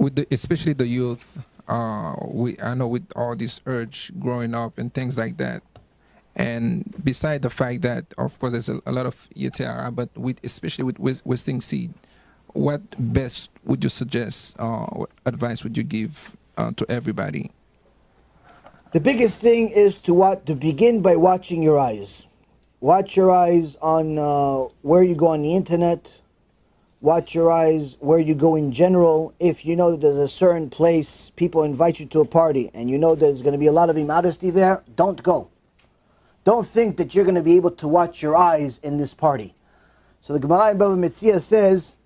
with especially the youth, I know with all this urge growing up and things like that. And beside the fact that, of course, there's a lot of Yetzirah, but with especially with wasting seed, what best would you suggest? What advice would you give to everybody? The biggest thing is to begin by watching your eyes. Watch your eyes on where you go on the internet. Watch your eyes where you go in general. If you know that there's a certain place, people invite you to a party, and you know there's going to be a lot of immodesty there, don't go. Don't think that you're going to be able to watch your eyes in this party. So the Gemara in Bava Metzia says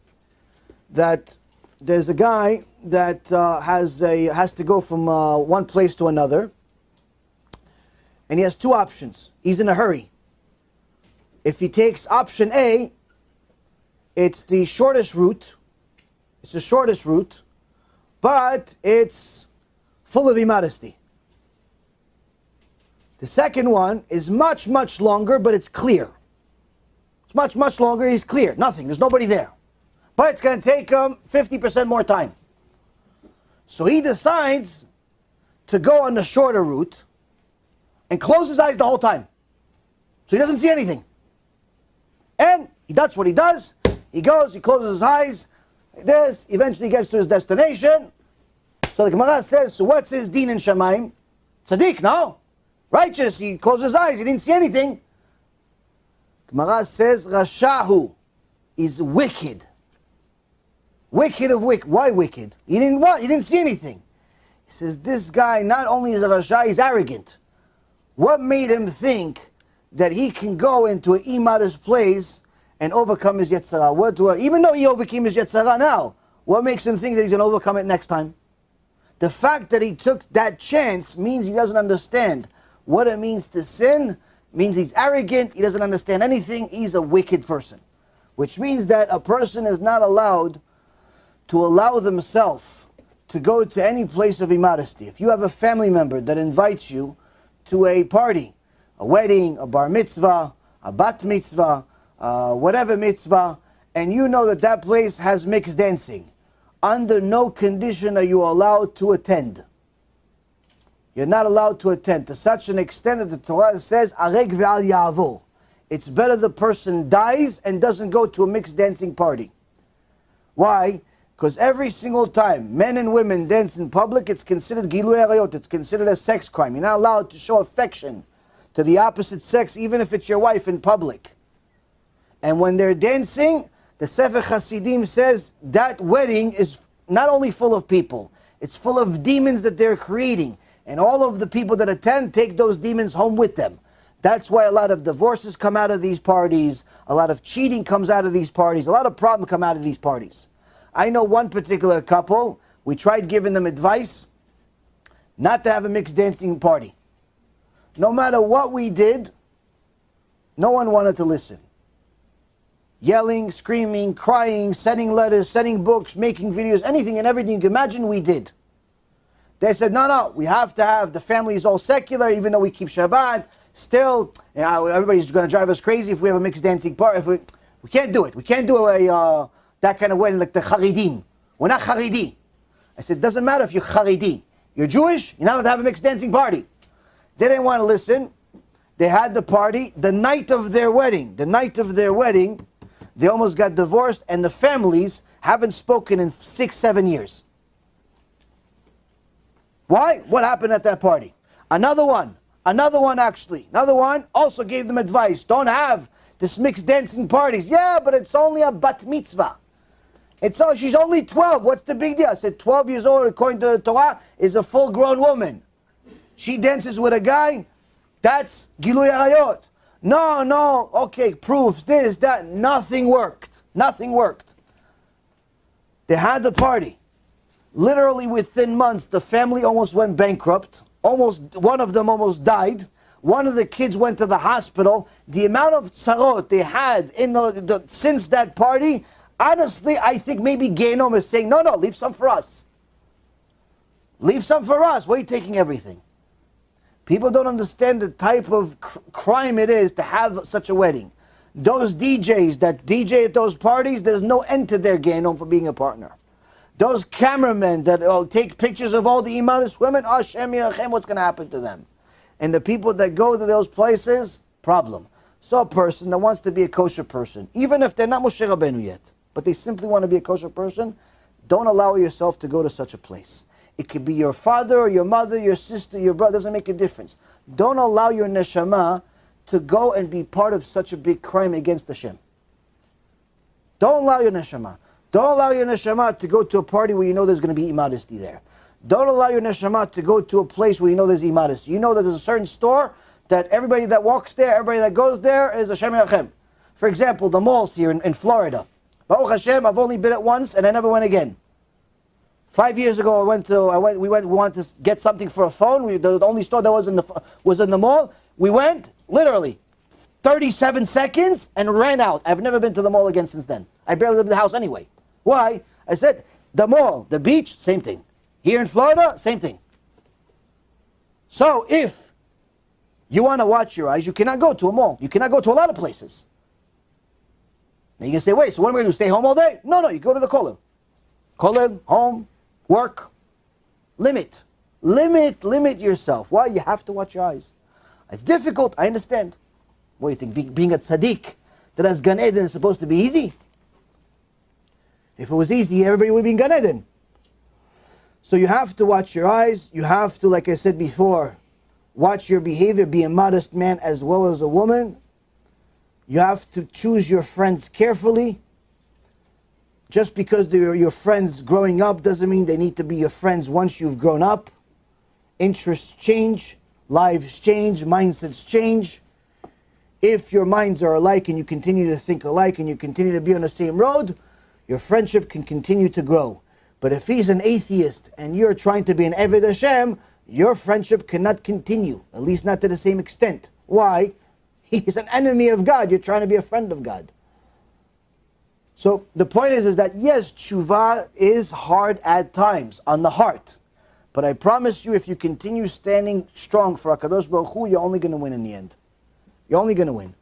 that there's a guy that has to go from one place to another, and he has two options. He's in a hurry. If he takes option A, it's the shortest route. It's the shortest route, but it's full of immodesty. The second one is much, much longer, but it's clear. It's much, much longer, he's clear. Nothing, there's nobody there. But it's going to take him 50% more time. So he decides to go on the shorter route and close his eyes the whole time. So he doesn't see anything. And that's what he does. He goes, he closes his eyes, this, eventually gets to his destination. So the Gemara says, so what's his deen in Shemaim? Tzaddik, no? Righteous, he closed his eyes, he didn't see anything. Gemara says, Rashahu is wicked. Wicked of wicked. Why wicked? He didn't what? He didn't see anything. He says, this guy not only is a Rasha, he's arrogant. What made him think that he can go into an immodest place and overcome his Yetzirah? Even though he overcame his Yetzirah now, what makes him think that he's going to overcome it next time? The fact that he took that chance means he doesn't understand what it means to sin, means he's arrogant, he doesn't understand anything, he's a wicked person. Which means that a person is not allowed to allow themselves to go to any place of immodesty. If you have a family member that invites you to a party, a wedding, a bar mitzvah, a bat mitzvah, whatever mitzvah, and you know that that place has mixed dancing, under no condition are you allowed to attend. You're not allowed to attend, to such an extent that the Torah says, Areg ve'al ya'avor. It's better the person dies and doesn't go to a mixed dancing party. Why? Because every single time men and women dance in public, it's considered gilui arayot, it's considered a sex crime. You're not allowed to show affection to the opposite sex, even if it's your wife, in public. And when they're dancing, the Sefer Hasidim says that wedding is not only full of people, it's full of demons that they're creating. And all of the people that attend take those demons home with them. That's why a lot of divorces come out of these parties, a lot of cheating comes out of these parties, a lot of problems come out of these parties. I know one particular couple, we tried giving them advice not to have a mixed dancing party. No matter what we did, no one wanted to listen. Yelling, screaming, crying, sending letters, sending books, making videos, anything and everything you can imagine, we did. They said, no, we have to have, the family is all secular, even though we keep Shabbat. Still, you know, everybody's going to drive us crazy if we have a mixed dancing party. If we can't do it. We can't do that kind of wedding like the Haridim. We're not Haridi. I said, it doesn't matter if you're Haridi. You're Jewish, you're not allowed to have a mixed dancing party. They didn't want to listen. They had the party the night of their wedding. The night of their wedding, they almost got divorced, and the families haven't spoken in 6-7 years. Why? What happened at that party? Another one also gave them advice. Don't have this mixed dancing parties. Yeah, but it's only a bat mitzvah. She's only 12. What's the big deal? I said 12 years old, according to the Torah, is a full-grown woman. She dances with a guy, that's gilui arayot. No, okay, proofs, this, that. Nothing worked. Nothing worked. They had the party. Literally within months, the family almost went bankrupt. One of them almost died. One of the kids went to the hospital. The amount of tzarot they had since that party, honestly, I think maybe Genom is saying, no, leave some for us. Leave some for us. Why are you taking everything? People don't understand the type of crime it is to have such a wedding. Those DJs that DJ at those parties, there's no end to their Genom for being a partner. Those cameramen that take pictures of all the immodest women, Hashem Yirachem, what's going to happen to them? And the people that go to those places, problem. So a person that wants to be a kosher person, even if they're not Moshe Rabbeinu yet, but they simply want to be a kosher person, don't allow yourself to go to such a place. It could be your father or your mother, your sister, your brother, doesn't make a difference. Don't allow your neshama to go and be part of such a big crime against Hashem. Don't allow your neshama. Don't allow your neshama to go to a party where you know there's going to be immodesty there. Don't allow your neshama to go to a place where you know there's immodesty. You know that there's a certain store that everybody that walks there, everybody that goes there is Hashem Yirachem. For example, the malls here in Florida. Baruch Hashem, I've only been at once and I never went again. 5 years ago, we wanted to get something for a phone. The only store that was in the mall. We went, literally, 37 seconds and ran out. I've never been to the mall again since then. I barely live in the house anyway. Why? I said, the mall, the beach, same thing. Here in Florida, same thing. So if you want to watch your eyes, you cannot go to a mall. You cannot go to a lot of places. Now you can say, wait, so what am I going to do, stay home all day? No, you go to the kollel. Kollel, home, work. Limit yourself. Why? You have to watch your eyes. It's difficult, I understand. What do you think, being a tzaddik that has Gan Eden is supposed to be easy? If it was easy, everybody would be in Gan Eden. So you have to watch your eyes. You have to, like I said before, watch your behavior, be a modest man as well as a woman. You have to choose your friends carefully. Just because they're your friends growing up doesn't mean they need to be your friends once you've grown up. Interests change, lives change, mindsets change. If your minds are alike and you continue to think alike and you continue to be on the same road, your friendship can continue to grow. But if he's an atheist and you're trying to be an Eved Hashem, your friendship cannot continue, at least not to the same extent. Why? He's an enemy of God. You're trying to be a friend of God. So the point is that yes, tshuva is hard at times on the heart. But I promise you, if you continue standing strong for HaKadosh Baruch Hu, you're only going to win in the end. You're only going to win.